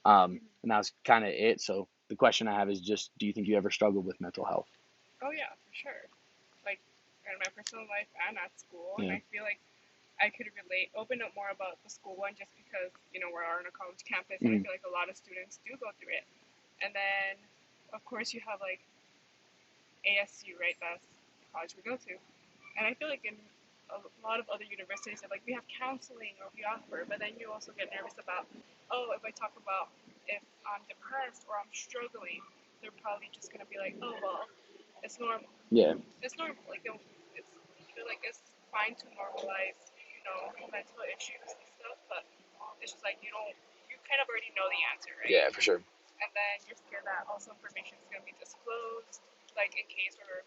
And that's kind of it. So the question I have is just, do you think you ever struggled with mental health? Oh yeah, for sure. Like in my personal life and at school, and Yeah. I feel like I could relate, open up more about the school one just because we're on a college campus, and I Mm. feel like a lot of students do go through it. And then, of course, you have like ASU, right? That's the college we go to, and I feel like in a lot of other universities, like we have counseling or we offer, but then you also get nervous about, oh, if I talk about if I'm depressed or I'm struggling, they're probably just gonna be like, oh well, it's normal. Yeah. It's normal. Like it's I feel like it's fine to normalize, mental issues and stuff, but it's just like you kind of already know the answer, right? Yeah, for sure. And then you're scared that also information is gonna be disclosed, like in case where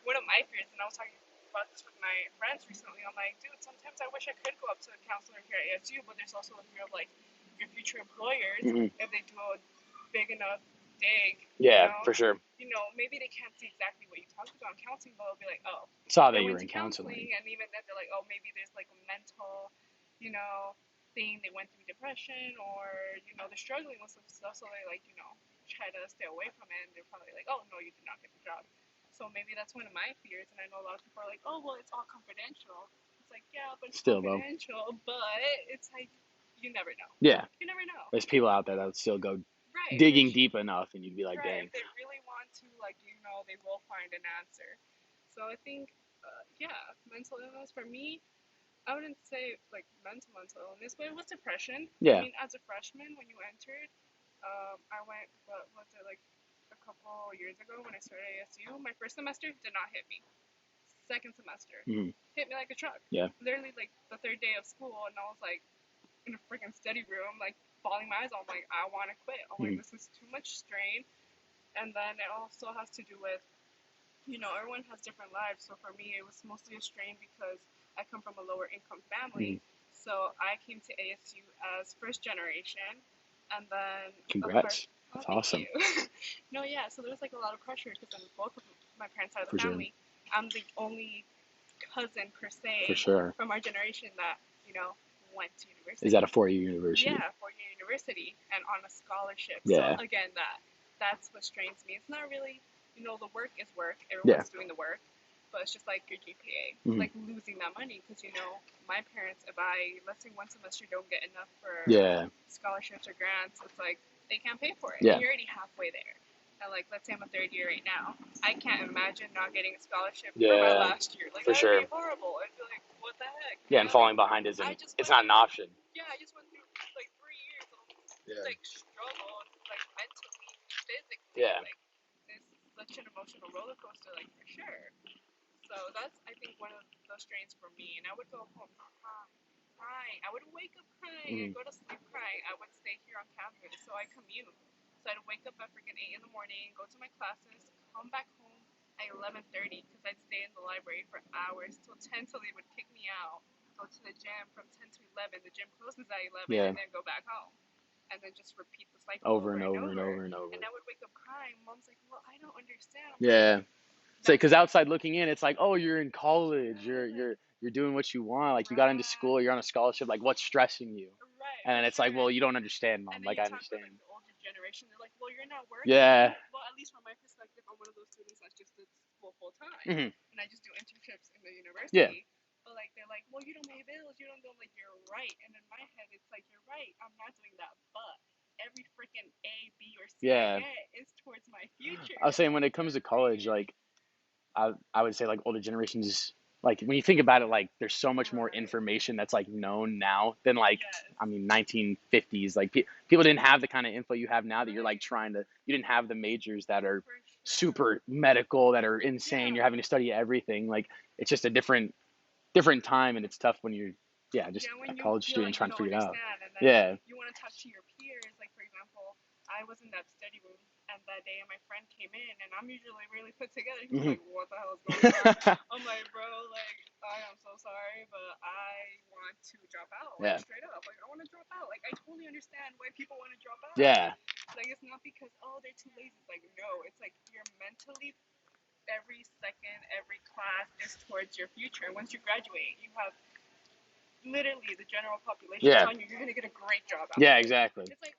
one of my fears, and I was talking about this with my friends recently. I'm like, dude, sometimes I wish I could go up to a counselor here at ASU, but there's also the fear of like your future employers, Hmm. if they do a big enough dig, Yeah, for sure. maybe they can't see exactly what you talked about in counseling, but they'll be like, oh, Saw that they you were went in to counseling. counseling, and even then they're like, oh, maybe there's like a mental, thing. They went through depression, or they're struggling with some stuff, so they like try to stay away from it, and they're probably like, oh no, you did not get the job. So maybe that's one of my fears, and I know a lot of people are like, oh well, it's all confidential. It's like, yeah, but it's Still though. confidential, but it's like you never know. Yeah. You never know. There's people out there that would still go Right. digging deep enough, and you'd be like, Right. dang. If they really want to, like, they will find an answer. So I think, yeah, mental illness for me, I wouldn't say like mental illness, but it was depression. I Yeah. mean, as a freshman when you entered, I went, what was it, like a couple years ago when I started ASU. My first semester did not hit me. Second semester Hmm. hit me like a truck. Yeah. Literally like the third day of school, and I was like in a freaking study room, like bawling my eyes out. I'm like, I want to quit. I'm like, Hmm. this is too much strain. And then it also has to do with everyone has different lives. So for me, it was mostly a strain because I come from a lower income Hmm. family. So I came to ASU as first generation, and then of course, Congrats. oh, That's thank awesome. you. No, yeah. So there was like a lot of pressure because on both of my parents' side of For the sure. family, I'm the only cousin per For se sure. from our generation that went to Is university. that a 4-year university? Yeah, 4 year university and on a scholarship. So Yeah. again, that's what strains me. It's not really, the work is work. Yeah. Everyone's doing the work, but it's just like your GPA, Hmm. like losing that money because my parents, if I let's say one semester don't get enough for Yeah. scholarships or grants, it's like they can't pay for it. Yeah. And you're already halfway there. And like, let's say I'm a third year right now. I can't imagine not getting a scholarship for my Yeah. last year. Like For that would sure. be horrible. I'd be like, what the heck? Yeah, and falling behind I isn't. just It's went not an option. Yeah, I just went through like 3 years of Yeah. like struggle, like mentally, physically. Yeah. Like it's such an emotional roller coaster, like for sure. So that's I think one of those strains for me. And I would go home crying. I would wake up crying. Hmm. I'd go to sleep crying. I would stay here on campus, so I commute. So I'd wake up at freaking 8 in the morning, go to my classes, come back home at 11:30 because I'd stay in the library for hours till 10 till they would kick me out. Go to the gym from 10 to 11. The gym closes at 11, Yeah. and then go back home, and then just repeat the cycle Over over and and over and over. over and over. And I would wake up crying. Mom's like, "Well, I don't understand." I'm Yeah. like, It's like, "That's because outside looking in, it's like, oh, you're in college, you're like, you're doing what you want, like you got into right, school, you're on a scholarship, like what's stressing you? right, And for then it's like, sure." well, you don't understand, And mom. then Like you I talk with understand. like the older generation, they're like, "Well, you're not working." Yeah. Well, at least from my perspective, I'm one of those students that's just at school full time, Hmm. and I just do internships in the Yeah. university. But like they're like, "Well, you don't pay bills, you don't do." I'm like, "You're right." And in my head, it's like, "You're right. I'm not doing that, but every freaking A, B, or C I Yeah. get is towards my future." I was saying when it comes to college, like I would say like older generations, like when you think about it, like there's so much more Right. information that's like known now than like Yes. I mean 1950s. Like people didn't have the kind of info you have now that you're like Right. trying to. You didn't have the majors that are For sure. super medical that are insane. You're Yeah. having to study everything. Like it's just a different time, and it's tough when you're just Yeah, a when you college feel student like you trying to don't figure it out. understand, and then Yeah. you want to talk to your peers. Like for example, I was in that study room, and that day my friend came in, and I'm usually really put together. He was Hmm. like, "What the hell is going on?" I'm like, "Bro, like I am so sorry, but I want to drop out. Like Yeah. straight up, like I want to drop out. Like I totally understand why people want to drop out. Yeah. Like it's not because they're too lazy. It's like no, it's like you're mentally." Every second, every class is towards your future. Once you graduate, you have literally the general population Yeah. telling you you're gonna get a great job after Yeah. this. Exactly. It's like,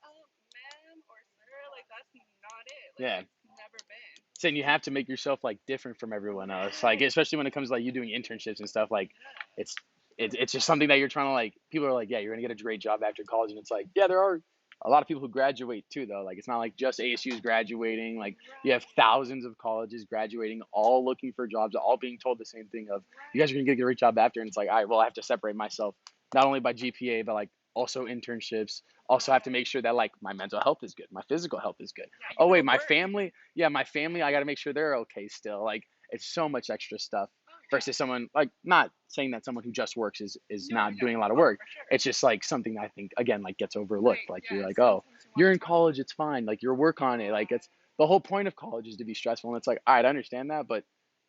Like Yeah. it's never been. Saying you have to make yourself like different from everyone else. Like Yes. especially when it comes to like you doing internships and stuff. Like Yes. it's it's just something that you're trying to like. People are like, yeah, you're gonna get a great job after college, and it's like, yeah, there are a lot of people who graduate too, though. Like it's not like just ASU's graduating. Like you have Right. thousands of colleges graduating, all looking for jobs, all being told the same thing of you guys are Right. gonna get a great job after, and it's like, all right, well, I have to separate myself not only by GPA but like also internships. Also have to Right. make sure that like my mental health is good, my physical health is good. Yeah, you Oh wait, gotta my work. family, yeah, my family, I got to make sure they're okay still. Like it's so much extra stuff Oh yeah. versus someone like not saying that someone who just works is No, not yeah. doing a lot of Oh, work. for sure. It's just like something I think again like gets overlooked. Like, Like you're yeah, like, oh, sometimes you want you're to in talk. college, it's fine. Like your work on it. Like it's Right. the whole point of college is to be stressful. And it's like, all right, I understand that, but at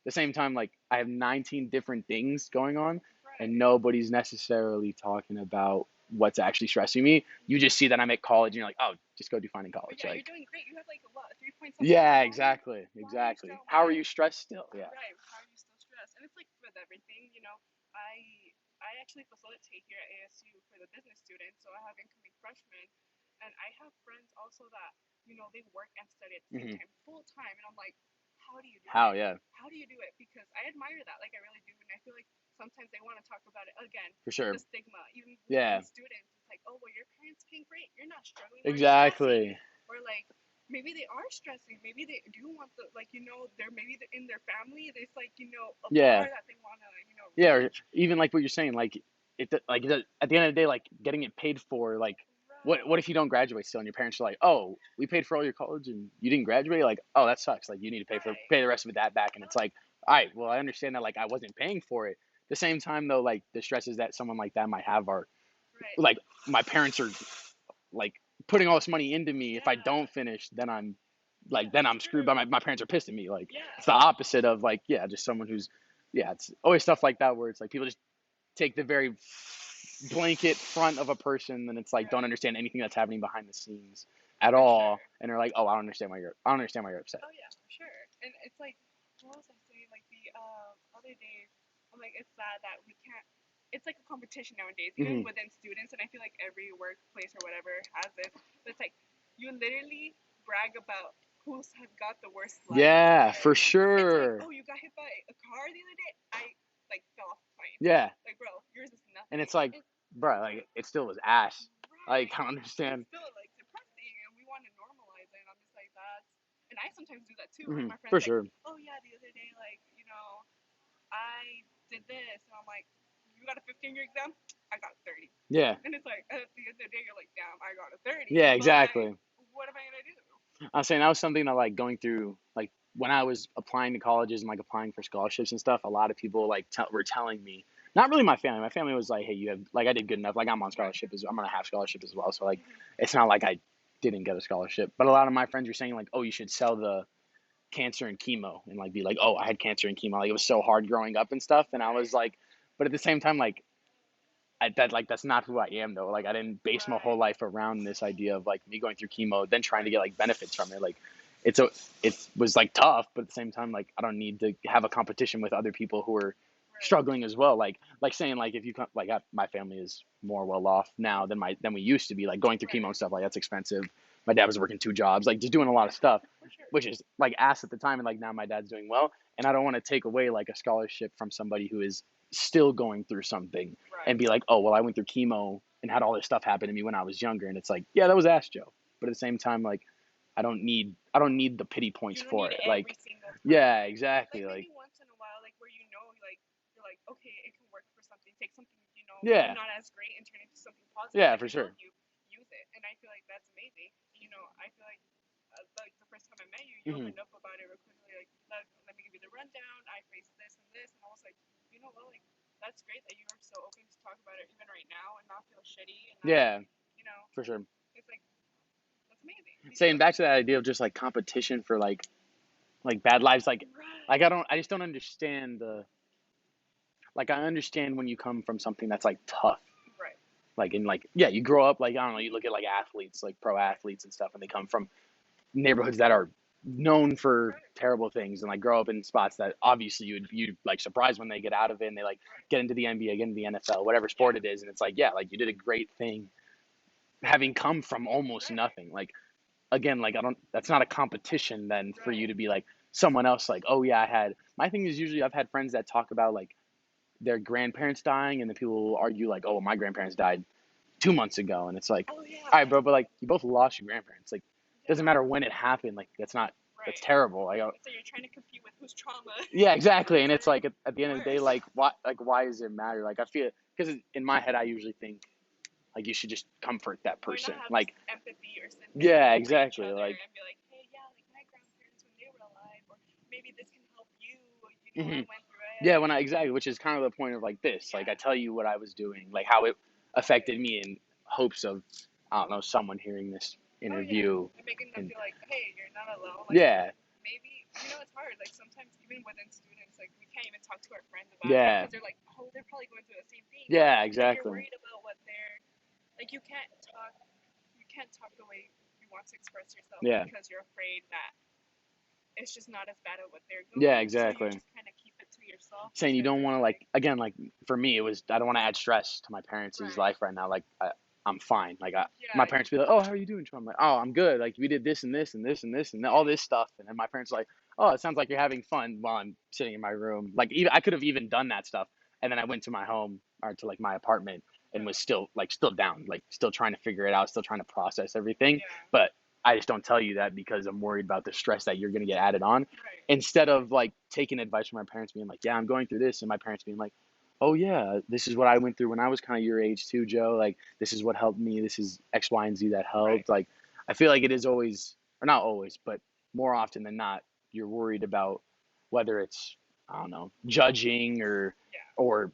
the same time, like I have 19 different things going on, and Right. nobody's necessarily talking about what's actually stressing me. You just see that I'm at college, and you're like, oh, just go do fine in But college. yeah, you're Like, doing great. You have like a what, 3 point something yeah, GPA? exactly, Why are you exactly. still How are mad? you stressed still? Yeah. Right. How are you still stressed? And it's like with everything, you know. I actually facilitate here at ASU for the business students, so I have incoming freshmen, and I have friends also that they work and study at the same Hmm. time, full time, and I'm like, how do you do How? it? Yeah, How do you do it? Because I admire that, like I really do, and I feel like sometimes they want to talk about it again, for sure. the stigma, even within Yeah, students. It's like, oh, well, your parents paying for it, you're not struggling. Why are you stressing? exactly. Or like maybe they are stressing. Maybe they do want the like they're maybe in their family. There's like a Yeah, bar that they want to yeah. Or reach. even like what you're saying, like at the end of the day, like getting it paid for. Like, what if Right. you don't graduate still, and your parents are like, oh, we paid for all your college and you didn't graduate? Like, oh, that sucks. Like, you need to Right. pay the rest of that back. And it's like, all right, well, I understand that. Like, I wasn't paying for it. At the same time, though, like the stresses that someone like that might have are Right. like my parents are like putting all this money into me. If I don't Yeah. finish, Yeah. then I'm screwed. But True. my parents are pissed at me. Like it's Yeah. the opposite of like yeah, just someone who's yeah. It's always stuff like that where it's like people just take the very blanket front of a person, and it's like don't Right. understand anything that's happening behind the scenes at For all, sure. and they're like, oh, I don't understand why you're upset. Oh yeah, for sure. And it's like, what was I saying? Like the other day, I'm like, it's sad that we can't. It's like a competition nowadays, even Hmm. within students, and I feel like every workplace or whatever has this. But it's like you literally brag about who has got the worst life. Yeah, Like for it's like, sure. oh, you got hit by a car the other day. I like fell off the plane. Yeah, Like, bro, yours is and nothing. it's like, And bro, like it still was ass. Like I right. don't And it's understand. still like depressing, and we want to normalize it. And I'm just like, that's. And I sometimes do that too. Like Hmm. my For friends, like, sure. oh yeah, the other day, like I did this, and I'm like, you got a 15 year exam, I got a 30. Yeah, And it's like at the end of the day, you're like, damn, I got a 30. yeah, But like, exactly. what am I gonna do? I was saying that was something that like going through like when I was applying to colleges and like applying for scholarships and stuff. A lot of people like were telling me, not really my family. My family was like, hey, you have like I did good enough. Like I'm on Right. scholarship I'm on a half scholarship as well. So like Hmm. it's not like I didn't get a scholarship. But a lot of my friends were saying like, oh, you should sell the cancer and chemo and like be like, oh, I had cancer and chemo. Like it was so hard growing up and stuff. And I was Right. like, but at the same time, like that's not who I am though. Like I didn't base my whole Right. life around this idea of like me going through chemo, then trying to get like benefits from it. Like it's a it was like tough, but at the same time, like I don't need to have a competition with other people who are Right. struggling as well. Like saying like if you like my family is more well off now than we used to be. Like going through chemo and Right. stuff like that's expensive. My dad was working 2 jobs, like just doing a lot of stuff, For sure. which is like ass at the time, and like now my dad's doing well, and I don't want to take away like a scholarship from somebody who is still going through something and Right. be like, oh, well, I went through chemo and had all this stuff happen to me when I was younger. And it's like, yeah, that was ass Joe. But at the same time, like, I don't need the pity points You don't for need it. it every Like, single time. yeah, exactly. Like Like, maybe once in a while, like where like you're like, okay, it can work for something. Take something maybe yeah, not as great and turn it into something positive yeah, that for can sure. help you use it. And I feel like that's amazing. I feel like the first time I met you, you Hmm. opened up about it real quickly. Like, let me give you the rundown. I faced this and this, and I was like, you know what, like that's great that you are so open to talk about it even right now and not feel shitty and not Yeah, you know for sure. it's like that's amazing Saying because back to that idea of just like competition for like bad lives, like right, I just don't understand the like I understand when you come from something that's like tough right, like in like yeah you grow up like I don't know you look at like athletes like pro right, athletes and stuff and they come from neighborhoods that are known for right, terrible things and like grow up in spots that obviously you'd like surprised when they get out of it and they like right, get into the NBA, get into the NFL, whatever sport yeah, it is, and it's like yeah, like you did a great thing having come from almost right, nothing. Like again, like I don't, that's not a competition then for you Right. to be like someone else, like, oh yeah, I had, my thing is usually I've had friends that talk about like their grandparents dying, and then people will argue like, oh, well, my grandparents died 2 months ago, and it's like, Oh yeah. all right, bro, but like you both lost your grandparents. Like, it doesn't Yeah. matter when it happened. Like, that's not, that's Right. terrible. Like, So you're trying to compete with whose trauma yeah, exactly. And is it's like at the end of the day, worse. like why does it matter? Like, I feel because in my head, I usually think like you should just comfort that Why not person. have Like, empathy or yeah, sympathy for each exactly. other Like, and be like, hey, yeah, like my grandparents when they were alive, or maybe this can help you. You know, I hmm went through yeah, it. when I exactly, which is kind of the point of like this. Like, I Yeah. tell you what I was doing, like how it affected me, in hopes of, I don't know, someone hearing this Oh yeah, interview, and making them and feel like, hey, you're not alone. Like yeah, maybe it's hard. Like sometimes even within students, like we can't even talk to our friends about it yeah, because they're like, oh, they're probably going through the same thing, or yeah, like you're exactly. worried about what they're like. You can't talk the way you want to express yourself Yeah, because you're afraid that it's just not as bad as what they're yeah, going. So you exactly. just kind of keep it to yourself Saying you because don't it's want to, like, like, again, like for me it was, I don't want to add stress to my parents' right, life right now. Like, I'm fine. Like, my yeah, parents be like, oh, how are you doing? I'm like, oh, I'm good. Like, we did this and this and this and this and all yeah, this stuff, and then my parents are like, oh, it sounds like you're having fun while I'm sitting in my room. Like, even I could have even done that stuff, and then I went to my home, or to like my apartment, and was right, still down, like still trying to figure it out, still trying to process everything. yeah, But I just don't tell you that because I'm worried about the stress that you're gonna get added on, right, instead of like taking advice from my parents, being like, yeah, I'm going through this, and my parents being like, oh yeah, this is what I went through when I was kind of your age too, Joe. Like, this is what helped me. This is X, Y, and Z that right, helped. Like, I feel like it is always, or not always, but more often than not, you're worried about whether it's, I don't know, judging, yeah, or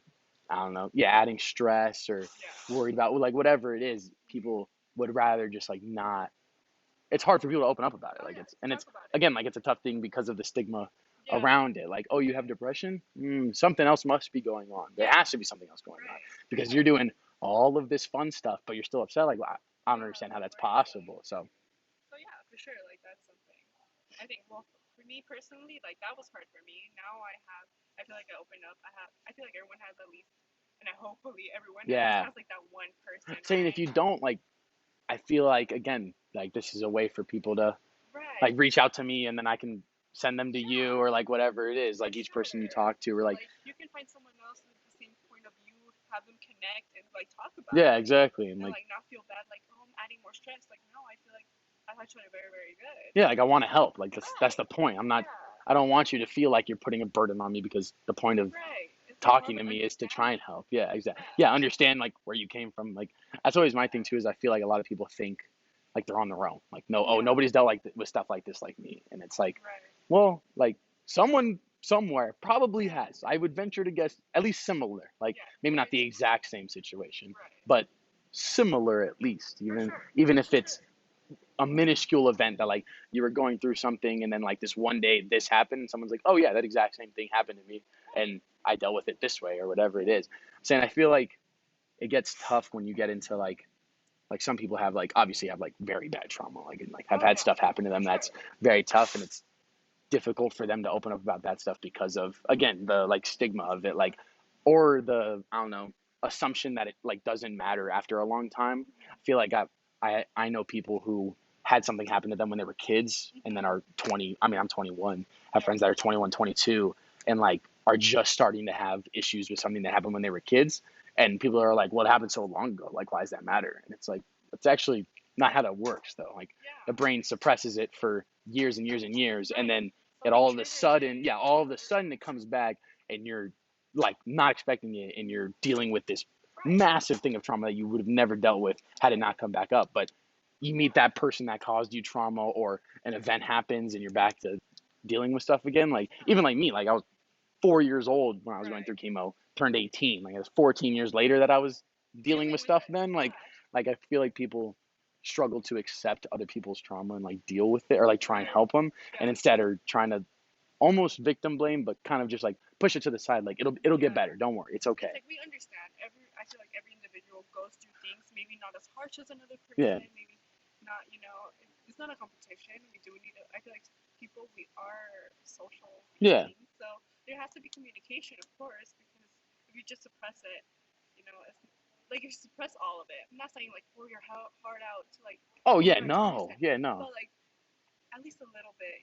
I don't know, yeah, adding stress, or yeah. worried about like whatever it is. People would rather just like not. It's hard for people to open up about it. Oh Like, yeah, it's, and talk it's, about it. again, like it's a tough thing because of the stigma Yeah, around it. Like, oh, you have depression? Something else must be going on. There yeah, has to be something else going on, right. because you're doing all of this fun stuff, but you're still upset. Like, well, I don't Yeah, understand how like that's why are you possible. feeling? So So yeah, for sure, like that's something. I think well for me personally, like that was hard for me. Now I feel like I open up. I feel like everyone has at least and I hopefully everyone at least yeah, has like that one person saying that if you don't, like, I feel like, again, like this is a way for people to like right. reach out to me, and then I can send them to you, Yeah, or like whatever it is, for like each person you sure. talk to, or like, Like you can find someone else with the same point of view, have them connect and like talk about yeah, it exactly, and and like, like not feel bad like, oh, I'm adding more stress. Like no, I feel like I've actually very, very good. yeah, like I want to help. Like, that's the Right. point. I'm not. Yeah. I don't want you to feel like you're putting a burden on me, because the point of Right. It's like more talking of to an me is to try and understanding. help. Yeah, exactly. Yeah. Yeah, understand like where you came from. Like, that's always my thing too. Is I feel like a lot of people think like they're on their own. Like, no, oh, Yeah. nobody's dealt like with stuff like this like me. And it's like, Right. well, like someone somewhere probably Yeah. has. I would venture to guess at least similar. Like, Yeah. maybe not Very the similar. exact same situation, Right. but similar at least. For Even sure. even if For it's sure. a minuscule event that like you were going through something, and then like this one day this happened, and someone's like, oh yeah, that exact same thing happened to me, Right. and I dealt with it this way, or whatever it is. Saying I feel like it gets tough when you get into like some people have, like, obviously have like very bad trauma, like, and like have Oh had yeah. stuff happen to For them that's sure. very tough, and it's difficult for them to open up about that stuff because of, again, the like stigma of it, like, or the, I don't know, assumption that it like doesn't matter after a long time. I feel like I know people who had something happen to them when they were kids, and then Hmm. are 20. I mean, I'm 21, have Yeah. friends that are 21, 22, and like are just starting to have issues with something that happened when they were kids, and people are like, well, it happened so long ago, like, why does that matter? And it's like, it's actually not how that works though. Like, the Yeah. brain suppresses it for years and years and years, and Right. then it Something all of a triggers sudden, it. yeah, all of a sudden it comes back, and you're like not expecting it, and you're dealing with this Right. massive thing of trauma that you would have never dealt with had it Right. not come back up. But you meet that person that caused you trauma, or an event happens, and you're back to dealing with stuff again. Like, Yeah. even like me, like I was 4 years old when I was going Right. through chemo, turned 18. Like, it was 14 years later that I was dealing Dealing with with stuff it. then. Yeah. Like I feel like people struggle to accept other people's trauma and like deal with it, or like try and Right. help them, and Yeah. instead are trying to almost victim blame, but kind of just like push it to the side. Like, it'll get Yeah. better. Don't worry, it's It's okay. like we understand. I feel like every individual goes through things, maybe not as harsh as another Yeah, person, maybe not, it's not a competition. We do need to, I feel like people, we are social yeah, beings. So there has to be communication, of course, because if you just suppress it, it's like you suppress all of it. I'm not saying like pour your heart out to like oh yeah, every no, person, yeah, no, but like at least a little bit,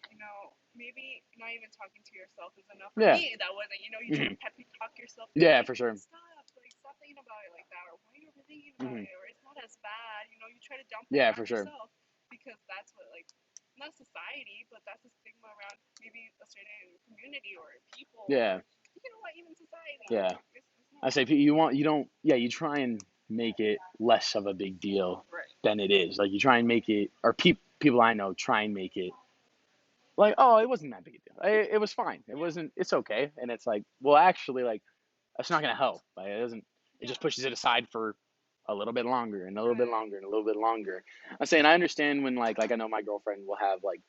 maybe not even talking to yourself is enough. For Yeah. me, that wasn't, you try Hmm. to peppy talk yourself through it, Yeah, like, for sure. stop thinking about it like that, or why are you thinking about Hmm. it, or it's not as bad, you try to downplay it Yeah, on for sure. yourself, because that's what, like, not society, but that's a stigma around maybe a certain community or people, Yeah, or, what, even society. yeah. It's I not say you don't, yeah, you try and make it less of a big deal right. than it is. Like you try and make it, or people I know try and make it like, oh, it wasn't that big a deal. It was fine. It Yeah, wasn't. It's okay. And it's like, well, actually, like that's not gonna help. Like it doesn't. It yeah, just pushes it aside for a little bit longer and a little bit right. longer and a little bit longer. I'm saying I understand when like I know my girlfriend will have like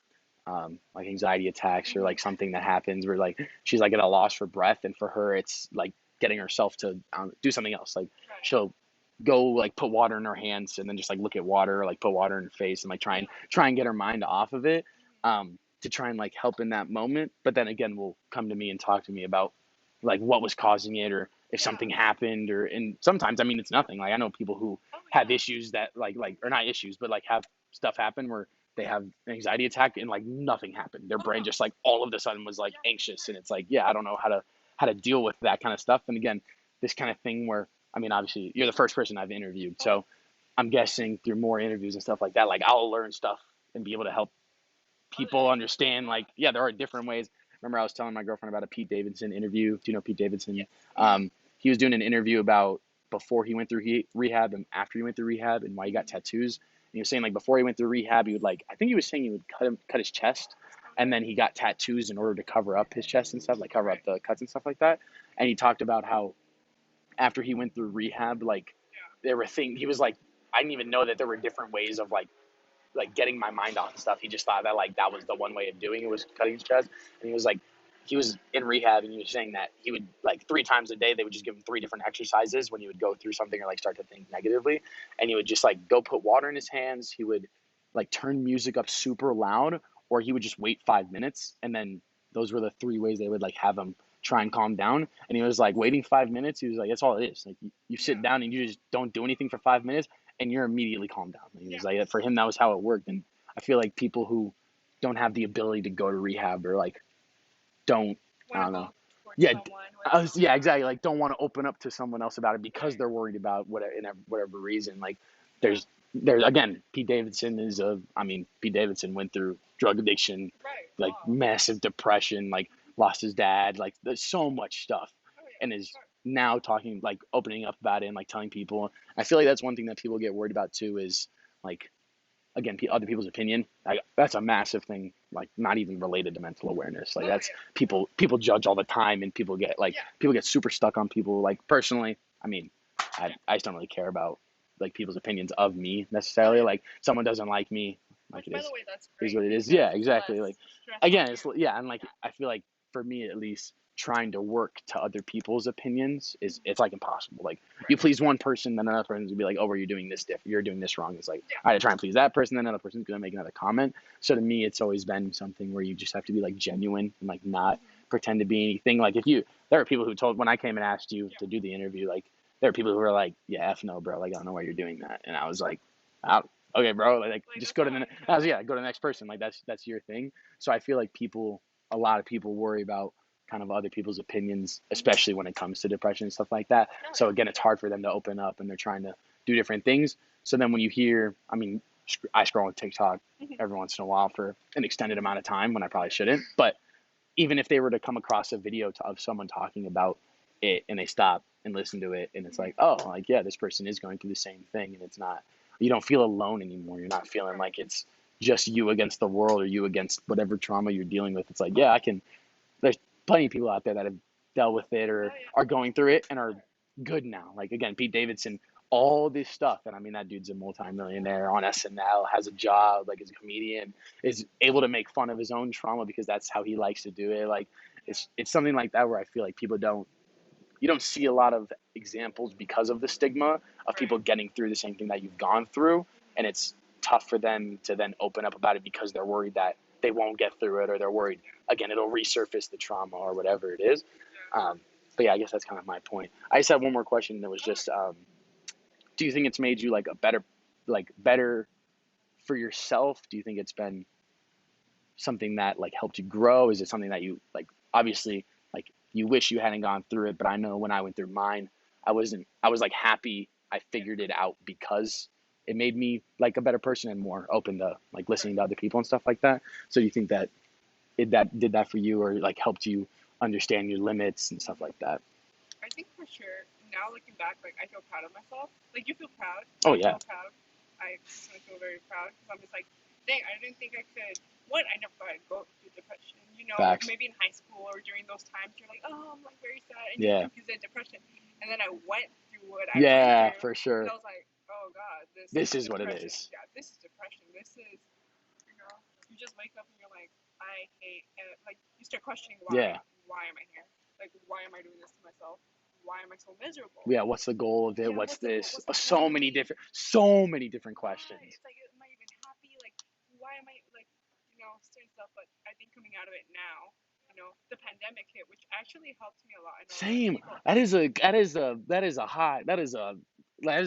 anxiety attacks or Mm-hmm. like something that happens where like she's like at a loss for breath, and for her it's like getting herself to do something else. Like Right. she'll go like put water in her hands and then just like look at water, like put water in her face and like try and Yeah. get her mind off of it, to try and like help in that moment. But then again, will come to me and talk to me about like what was causing it, or if Yeah. something happened, or and sometimes I mean it's nothing. Like I know people who Oh have yeah. issues that like or not issues, but like have stuff happen where they have an anxiety attack and like nothing happened. Their Oh brain no. just like all of a sudden was like Yeah, for anxious, sure. and it's like yeah, I don't know how to deal with that kind of stuff. And again, this kind of thing where I mean obviously you're the first person I've interviewed, Oh, so I'm guessing through more interviews and stuff like that, like I'll learn stuff and be able to help other people people. understand Yeah. like yeah, there are different ways. Remember I was telling my girlfriend about a Pete Davidson interview. Do you know Pete Davidson? Yes. Mm-hmm. He was doing an interview about before he went through rehab and after he went through rehab and why he got Mm-hmm. tattoos. And he was saying like before he went through rehab, he would like I think he was saying he would cut his chest, and Okay. then he got tattoos in order to cover up his chest and stuff, like cover up Right. the cuts and stuff like that. And he talked about how after he went through rehab, like Yeah. there were things he was like I didn't even know that there were different ways of like getting my mind off stuff. He just thought that like that was the one way of doing it was cutting his chest. And he was like, he was in rehab and he was saying that he would like 3 times a day they would just give him 3 different exercises when he would go through something or like start to think negatively, and he would just like go put water in his hands. He would like turn music up super loud, or he would just wait 5 minutes, and then those were the 3 ways they would like have him try and calm down. And he was like waiting 5 minutes. He was like, that's all it is. Like you sit Yeah. down and you just don't do anything for 5 minutes, and you're immediately calmed down. And he was Yeah. like, for him, that was how it worked. And I feel like people who don't have the ability to go to rehab or like don't, I Want to don't know, go towards yeah, someone with. yeah, Yeah. exactly. Like don't want to open up to someone else about it because Right. they're worried about whatever reason. Like Yeah. there's again, Pete Davidson is I mean, Pete Davidson went through drug addiction, Right. like Wow. massive depression, like Mm-hmm. lost his dad, like there's so much stuff, Oh yeah. and For is sure. now talking like opening up about it and like telling people. I feel like that's one thing that people get worried about too is like again other people's opinion. Like that's a massive thing, like not even related to mental awareness. Like Oh that's yeah. people judge all the time, and Yeah. people get super stuck on people. Like personally, I mean, Yeah. I just don't really care about like people's opinions of me Oh necessarily. yeah. Like someone doesn't like me, like Which, it by the way, that's is great what it is. because Yeah, it's exactly. less Like stress on again, it's you. yeah, and like Yeah. I feel like for me at least trying to work to other people's opinions is Mm-hmm. it's like impossible. Like you Right. please one person, then another person's gonna be like, oh, well, you're doing this different, you're doing this wrong. It's like Yeah. I try and please that person, then another person's gonna make another comment. So to me, it's always been something where you just have to be like genuine and like not Mm-hmm. pretend to be anything. Like if you, there are people who told when I came and asked you Yeah. to do the interview, like there are people who were like, yeah, f no, bro, like I don't know why you're doing that, and I was like, oh, okay, bro, like Like just that's go to fine. I Yeah. was yeah, go to the next person, like that's your thing. So I feel like a lot of people worry about kind of other people's opinions, Mm-hmm. especially when it comes to depression and stuff like that. Oh So yeah. again, it's hard for them to open up, and they're trying to do different things. So then when you hear, I mean, I scroll on TikTok Mm-hmm. every once in a while for an extended amount of time when I probably shouldn't. But even if they were to come across a video of someone talking about it and they stop and listen to it, and it's like, Mm-hmm. oh, like yeah, this person is going through the same thing, and it's not, you don't feel alone anymore. You're not feeling Right. like it's just you against the world or you against whatever trauma you're dealing with. It's like, yeah, I can, there's plenty of people out there that have dealt with it or Oh yeah. are going through it and are Sure. good now. Like again, Pete Davidson, all this stuff, and I mean that dude's a multimillionaire on SNL, has a job, like is a comedian, is able to make fun of his own trauma because that's how he likes to do it. Like Yeah. it's something like that where I feel like people don't, you don't see a lot of examples because of the stigma of people Right. getting through the same thing that you've gone through, and Mm-hmm. it's tough for them to then open up about it because they're worried that they won't get through it, or they're worried again it'll resurface the trauma or whatever it is. Yeah. But yeah, I guess that's kind of my point. I just had one more question that was Oh just, do you think it's made you like a better, like better for yourself? Do you think it's been something that like helped you grow? Is it something that you like obviously like you wish you hadn't gone through it, but I know when I went through mine, I was like happy I figured it out because it made me like a better person and more open to like listening to other people and stuff like that. So you think that that did that for you or like helped you understand your limits and stuff like that? I think for sure. Now looking back, like I feel proud of myself. Like you feel proud. Oh I yeah, feel proud. I personally feel very proud because I'm just like, dang, I didn't think I could. One, I never thought I'd go through depression. You know, facts. maybe in high school or during those times, you're like, oh, I'm like very sad, and you Yeah. confuse it with depression. And then I went through what I went Yeah, through, for and sure. I was like, oh god, this This is is what it depression. is. Yeah, this is depression. This is, you know, you just wake up and you're like, I hate, and like you start questioning Yeah. why am I here? Like, why am I doing this to myself? Why am I so miserable? Yeah, what's the goal of it? Yeah, What's what's the goal? this? What's the point? So many different Yeah, questions. it's like, am I even happy? Like, why am I like, certain stuff? But I think coming out of it now, the pandemic hit, which actually helped me a lot. I know a lot of Same. people. That is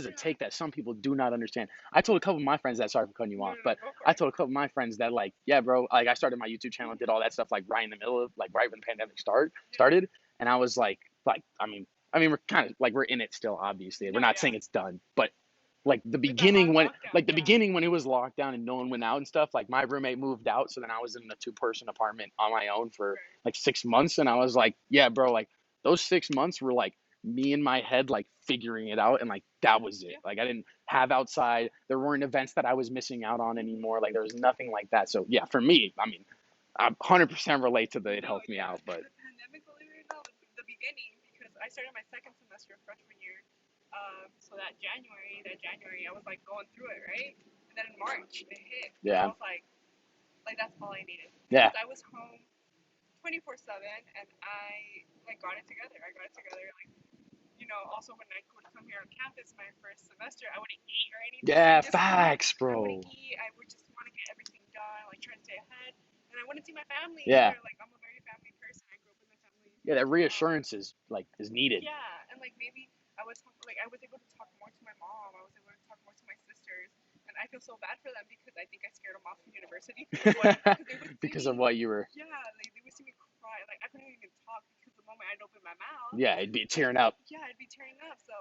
a Yeah. take that some people do not understand. I told a couple of my friends that, sorry for cutting you No, off, no, no, but go for I it. told a couple of my friends that like, yeah, bro, like I started my YouTube channel, did all that stuff like right in the middle of like right when the pandemic Yeah. started, and I was like I mean we're kind of like we're in it still, obviously. We're No, not yeah. saying it's done, but like Like that hard lockdown. the Yeah. beginning when it was locked down and no one went out and stuff, like my roommate moved out, so then I was in a two-person apartment on my own for Right. like 6 months, and I was like, yeah, bro, like those 6 months were like me in my head like figuring it out, and like that was it. Yeah. Like I didn't have outside, there weren't events that I was missing out on anymore, like there was nothing like that. So yeah, for me, I mean, I 100% relate to the it No, helped me yeah. out, but The pandemic, believe it or not, was the beginning because I started my second semester of freshman year. So that January, I was like going through it, right? And then in March, it hit, and I yeah, was like that's all I needed yeah, because I was home 24/7, and I like got it together. I got it together. Like, also when I would come here on campus my first semester, I wouldn't eat or anything. yeah, facts, I wouldn't bro. eat. I would just want to get everything done, like trying to stay ahead. And I wouldn't see my family Yeah, either. Like I'm a very family person. I grew up with my family. yeah, that Um, reassurance is like is needed. yeah, and like maybe I was able to talk more to my mom. I was able to talk more to my sisters, and I feel so bad for them because I think I scared them off from university because they would see Because of me. what you were. Yeah, like they would see me cry. Like I couldn't even talk because the moment I'd open my mouth, Yeah, it'd be like tearing up. yeah, I'd be tearing up. So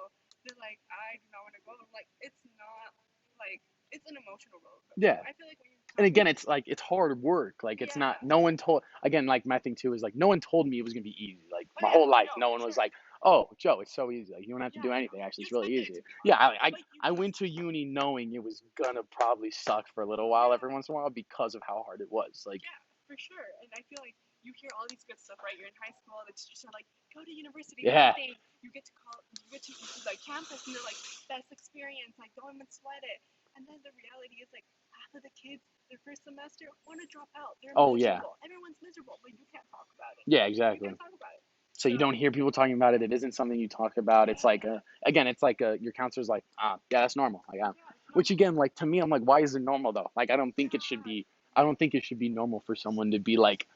they're like, I do not want to go. I'm like, it's not like it's an emotional roller coaster. Yeah, I feel like when you and talk, again, it's like it's hard work. Like it's not. yeah, No one told. Again, like my thing too is like no one told me it was gonna be easy. Like oh my yeah, whole life, no, no for one was sure, like, "Oh, Joe, it's so easy. Like you don't have to yeah, do anything. Actually, you it's really expected it easy." to be Yeah, hard, but you I went to uni knowing it was gonna probably suck for a little while yeah. every once in a while because of how hard it was. Like, Yeah, for sure. And I feel like you hear all these good stuff, right? You're in high school, the teachers are like, go to university, do your yeah, thing. You get to call, you get to like campus, and they're like, best experience, like don't even sweat it. And then the reality is like half of the kids their first semester want to drop out. They're oh yeah, miserable. Everyone's miserable, but you can't talk about it. yeah, You exactly. can't talk about it. So you So don't hear people talking about it. It isn't something you talk about. It's like yeah, again, it's like your counselor's like, yeah, that's normal. Like, yeah, it's which normal. again, like to me, I'm like, why is it normal though? Like, I don't think it should Yeah, be. I don't think it should be normal for someone to be like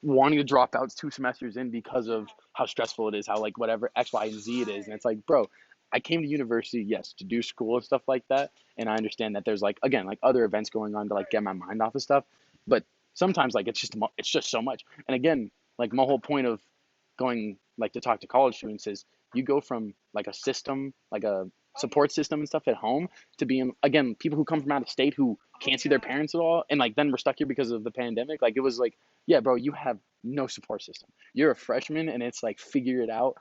wanting to drop out 2 semesters in because of yeah, how stressful it is, how like whatever X, Y, and Z it is. And right. it's like, bro, I came to university, yes, to do school and stuff like that. And I understand that there's like again like other events going on to like Right. get my mind off of stuff. But sometimes like it's just so much. And again, like my whole point of going like to talk to college students is you go from like a system, like a Oh yeah. support system and stuff at home to being again people who come from out of state who Oh can't see their yeah. parents at all and like then we're stuck here because of the pandemic. Like it was like, yeah, bro, you have no support system. You're a freshman and it's like figure it out.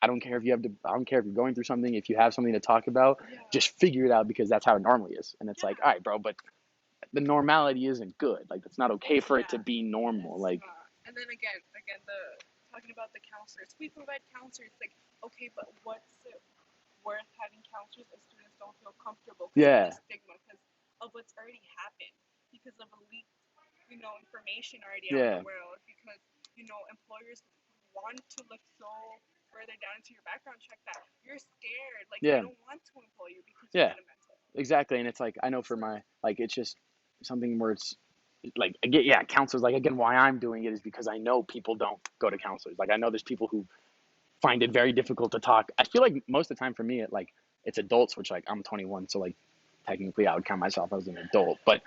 I don't care if you're going through something, if you have something to talk about, Yeah. just figure it out because that's how it normally is. And it's like, Yeah. all right, bro, but the normality isn't good. Like it's not okay for it to Yeah. be normal. It's Like not. And then again, the talking about the counselors. We provide counselors. Like, okay, but what's it worth having counselors if students don't feel comfortable because of the yeah, stigma, because of what's already happened, because of a leaked, information already out in yeah, the world, because employers want to look so further down into your background check that you're scared, like they yeah, don't want to employ you because you yeah, had a mental. exactly. And it's like I know for So my like it's just something where it's like again, yeah, counselors. Like again, why I'm doing it is because I know people don't go to counselors. Like I know there's people who find it very difficult to talk. I feel like most of the time for me, it's adults, which like I'm 21, so like technically I would count myself as an adult. But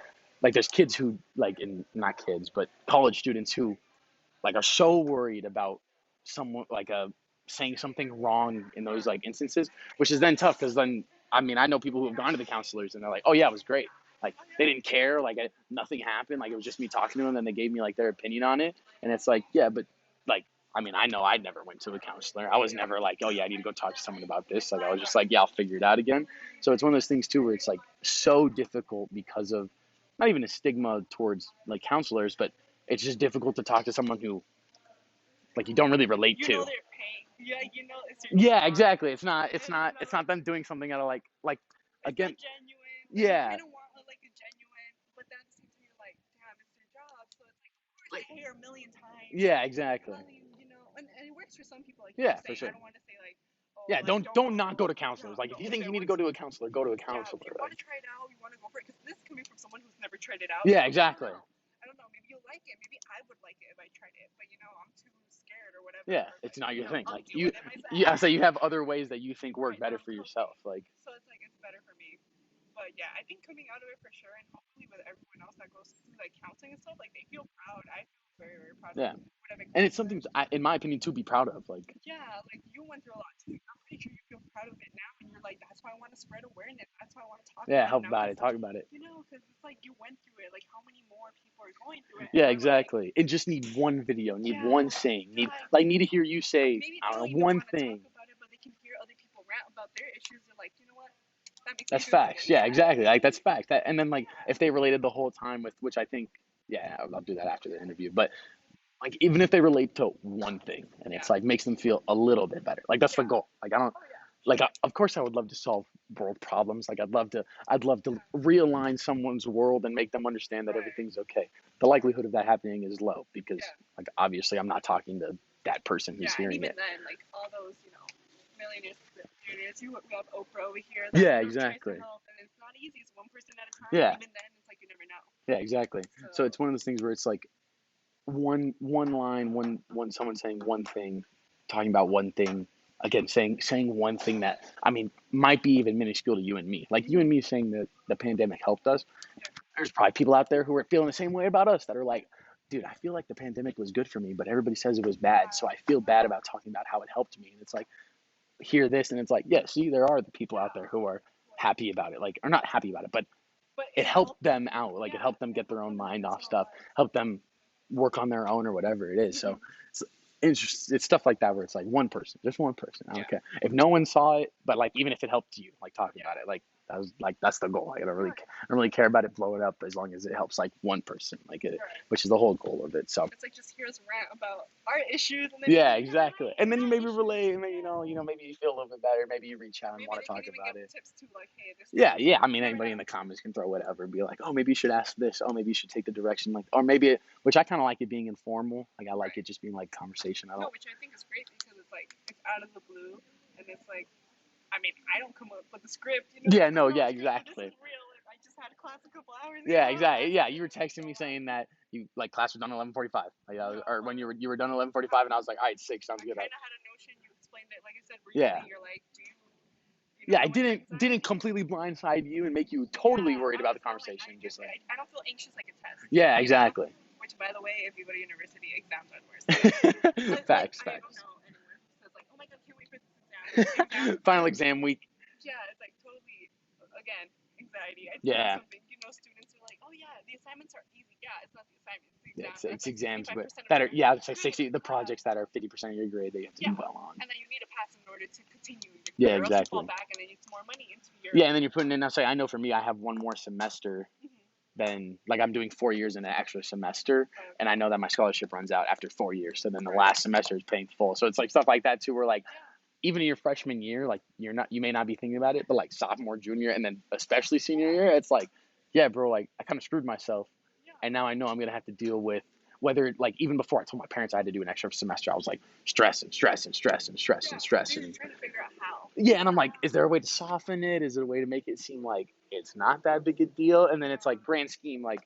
like there's kids who like in not kids but college students who like are so worried about someone like saying something wrong in those like instances, which is then tough because then I mean I know people who have gone to the counselors and they're like, oh yeah, it was great. Like they didn't care, like nothing happened, like it was just me talking to them, and then they gave me like their opinion on it, and it's like yeah, but like I mean I know I never went to a counselor. I was never like oh yeah I need to go talk to someone about this. Like I was just like yeah I'll figure it out again. So it's one of those things too where it's like so difficult because of not even a stigma towards like counselors, but it's just difficult to talk to someone who like you don't really relate You know to. they're paying. Yeah, you know it's your Yeah, job. exactly. It's not. It's And, you not. know, It's not them doing something out of like it's again. not genuine. And you Yeah. kind of want like a genuine, but then at the same time you're like, damn, it's their job. So it's like, of course, Like pay her a million times. yeah, exactly. You know, and it works for some people, like you were Yeah, for saying. I sure. don't want to say like, oh, Yeah, like don't not go to yeah, counselors. Like if you no. If think you it need to works, go to a counselor, go to a yeah, counselor. if you want Like to try it out, you want to go for it. Because this is coming from someone who's never tried it out. yeah, So like, exactly. I don't know. Maybe you'll like it. Maybe I would like it if I tried it. But you know, I'm too scared or whatever. Yeah, Or it's like, not you your know, thing. I'll Like deal with it myself. you I say you have other ways that you think work Right, that better I'm for comfortable. yourself. Like So it's like it's better for me. But yeah, I think coming out of it for sure, and hopefully with everyone else that goes through like counseling and stuff, like they feel proud. I feel very, very proud of yeah, what I've and it's accomplished. something in my opinion to be proud of. Like Yeah, like you went through a lot too. I'm pretty sure you feel proud of it now, and you're like, that's why I want to spread awareness. That's why I want to talk yeah, about it help now, about because it, talk about it. you know, because it's like you went through it. Like how many more people are going through it, and Yeah, they're like, exactly. It just need one video, need yeah, one saying, like need to hear you say, maybe they I don't don't know, even one want to talk thing. about it, but they can hear other people rant about their issues. They're like, you know what? That makes me That's feel good. facts. Yeah, Yeah, exactly. Like that's facts. That and then like if yeah, they related the whole time with which I think, yeah, I'll do that after the interview. But like even if they relate to one thing and it's yeah, like makes them feel a little bit better, like that's the yeah. goal. Like I don't Oh yeah, like of course I would love to solve world problems. Like I'd love to yeah. realign someone's world and make them understand that Right. everything's okay. The likelihood of that happening is low because Yeah. like obviously I'm not talking to that person who's Yeah, and hearing even it. then, like all those, you know, millionaires, billionaires, we have Oprah over here that Yeah, you know tries to exactly. help, and it's not easy. It's one person at a time, and Yeah, even then, it's like you never know. yeah, exactly. So So it's one of those things where it's like one line, one someone saying one thing, talking about one thing, again saying one thing that I mean might be even minuscule to you and me. Like you and me saying that the pandemic helped us. yeah, There's probably people out there who are feeling the same way about us that are like, dude, I feel like the pandemic was good for me, but everybody says it was bad, so I feel bad about talking about how it helped me. And it's like hear this, and it's like, yeah, see, there are the people out there who are happy about it, like or not happy about it, but but it it helped helped them. them out. Like it Yeah, helped them it get their helped own them get mind into off their own stuff, life. help them work on their own or whatever it is. So Hmm. it's stuff like that where it's like one person, just one person. I don't Yeah, care if no one saw it, but like even if it helped you, like talking yeah. about it, like that was like that's the goal. Like Right, I don't really care about it blowing up as long as it helps like one person, like it, right. which is the whole goal of it. So It's like just hear us rant about our issues, and then you're yeah, like, yeah, exactly. right, And then you my maybe issues. relate, and maybe Yeah. maybe you feel a little bit better. Maybe you reach out and Maybe want they to can talk even about give it. tips too, like, hey, this Yeah, person yeah. I who's mean, never anybody in had. the comments can throw whatever, be like, oh, maybe you should ask this. Oh, maybe you should take the direction like, or maybe it, which I kind of like it being informal. Like I like Right. it just being like conversation. I No, don't. which I think is great because it's like it's out of the blue, and it's like I mean, I don't come up with the script, you know, Yeah, it's like no, no yeah, script, but this exactly. is real. Like, I just had class a couple hours Yeah, ago, exactly. and Yeah, you were this is texting me going on. saying that you like class was done at 11:45. Like, or when Uh-huh. you were done at 11:45, and I was like, all right, six sounds I good. kind of had a notion. You explained it, like I said, Yeah, briefly. You're like, do you know yeah. I how much didn't anxiety? completely blindside you and make you totally Yeah, worried I about the feel like I conversation. get Just it. like, I don't feel anxious like a test, yeah, you know. exactly. Which, by the way, if you go to university, exams are the worst. Like Facts, I don't facts. know anyone who says like, oh my god, can't wait for this exam. It's exams Final are exam week. yeah, it's like totally again anxiety. I think that's Yeah, something you know. Students are like, oh yeah, the assignments are easy. Yeah, it's not the assignments, it's the yeah. exams. That's It's like sixty exams, five but percent of that are your yeah, it's like grade 60. in the The class. projects that are 50% of your grade that you have to do Yeah, well on. and then you need to pass in order to continue your Yeah, career, or else you fall exactly. back and then it's more money into your. Yeah, and then you're putting in. I say I know for me, I have one more semester Mhm. then like I'm doing 4 years in an extra semester, and I Okay. know that my scholarship runs out after 4 years. So then the Right. last semester is paying full. So it's like stuff like that too, where like Yeah. even in your freshman year, like you may not be thinking about it, but like sophomore, junior, and then especially senior year, it's like, yeah, bro, like I kind of screwed myself, Yeah. and now I know I'm gonna have to deal with whether like even before I told my parents I had to do an extra semester, I was like stressing, stressing, stressing, stressing, Yeah. So you're stressing. trying to figure out how. Yeah, and I'm like, is there a way to soften it? Is there a way to make it seem like it's not that big a deal? And then it's like grand scheme, like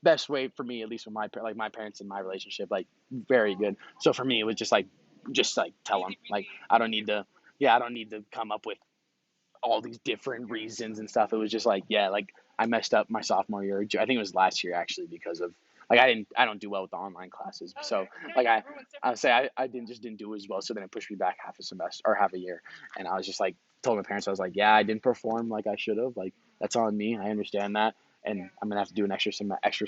best way for me, at least with my parents and my relationship, like very good. So for me, it was just like tell them, Easy like breezy. I don't Easy need to, breezy. yeah, I don't need to come up with all these different reasons and stuff. It was just like, yeah, like I messed up my sophomore year. I think it was last year actually because of like I don't do well with the online classes. So Okay. Yeah, like yeah. Everyone's I different. would say I didn't do as well. So then it pushed me back half a semester or half a year, and I was just like told my parents I was like, yeah, I didn't perform like I should have. Like that's on me. I understand that, and Yeah. I'm gonna have to do an extra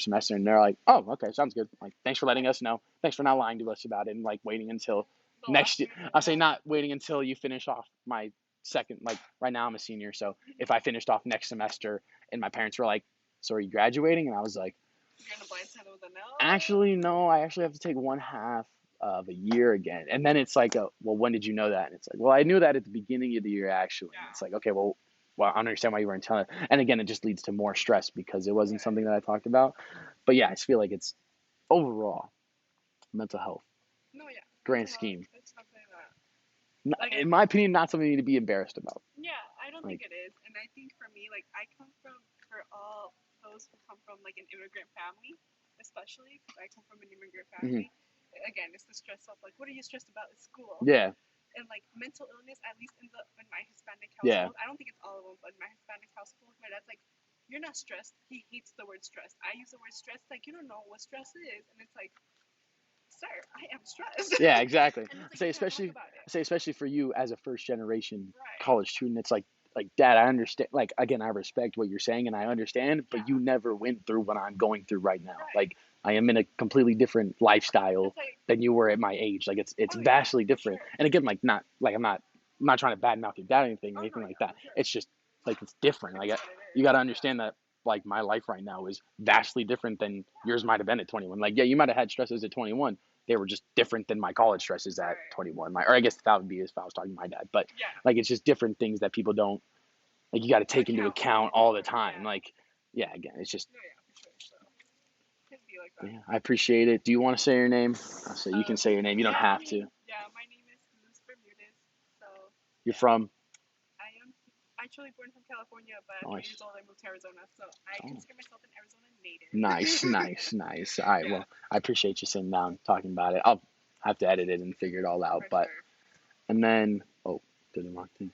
semester. And they're like, oh, okay, sounds good. Like thanks for letting us know. Thanks for not lying to us about it and like waiting until The next last year. minute. I'll say Yeah. not waiting until you finish off my second. Like right now I'm a senior, so if I finished off next semester and my parents were like, so are you graduating? And I was like, You're in a blindside with a no. actually, no, I actually have to take one half of a year again. And then it's like, well, when did you know that? And it's like, well, I knew that at the beginning of the year, actually. And it's Yeah. like, okay, well, I understand why you weren't telling it. And again, it just leads to more stress because it wasn't Right. something that I talked about. But yeah, I just feel like it's overall mental health, No, yeah. grand Mental health. scheme. It's something that, like, In my opinion, not something you need to be embarrassed about. yeah, I don't Like, think it is. And I think for me, like, I come from, for all those who come from, like, an immigrant family, especially, because I come from an immigrant mhm. family, again, it's the stress of, like, what are you stressed about at school? Yeah, And, like, mental illness, at least in my Hispanic yeah, household, I don't think it's all of them, but in my Hispanic household, my dad's like, you're not stressed. He hates the word stress. I use the word stress, like, you don't know what stress is. And it's like, sir, I am stressed. yeah, exactly. And it's I like, say you can't talk especially, about it. I say especially for you as a first generation Right. college student, it's like Dad, I understand. Like again, I respect what you're saying and I understand, but Yeah. you never went through what I'm going through right now. Right. Like I am in a completely different lifestyle It's like, than you were at my age. Like it's oh, yeah, vastly for different. sure. And again, like I'm not trying to badmouth your dad or anything or Oh, no, anything like yeah, that. for sure. It's just like it's different. It Like is what it you is. got to Yeah. understand that like my life right now is vastly different than yours might have been at 21. Like yeah, you might have had stresses at 21, they were just different than my college stresses at Right. 21. Or I guess that would be if I was talking to my dad. But Yeah. like it's just different things that people don't like. You got to take into Account account all the for. time. Yeah. Like yeah, again, it's just No, yeah, for sure. So it can be like that. yeah. I appreciate it. Do you want to say your name? I'll say you can Um, say your name. You don't yeah, I have mean, to. yeah, my name is Luz Bermudez. So, You're yeah, from. I am actually born from California, but at 3 years Nice. old, I moved to Arizona. So I Oh, consider myself an Arizona nice, native. nice, nice. All right. Yeah, Well, I appreciate you sitting down talking about it. I'll have to edit it and figure it all out. for But sure. and then did the wrong thing.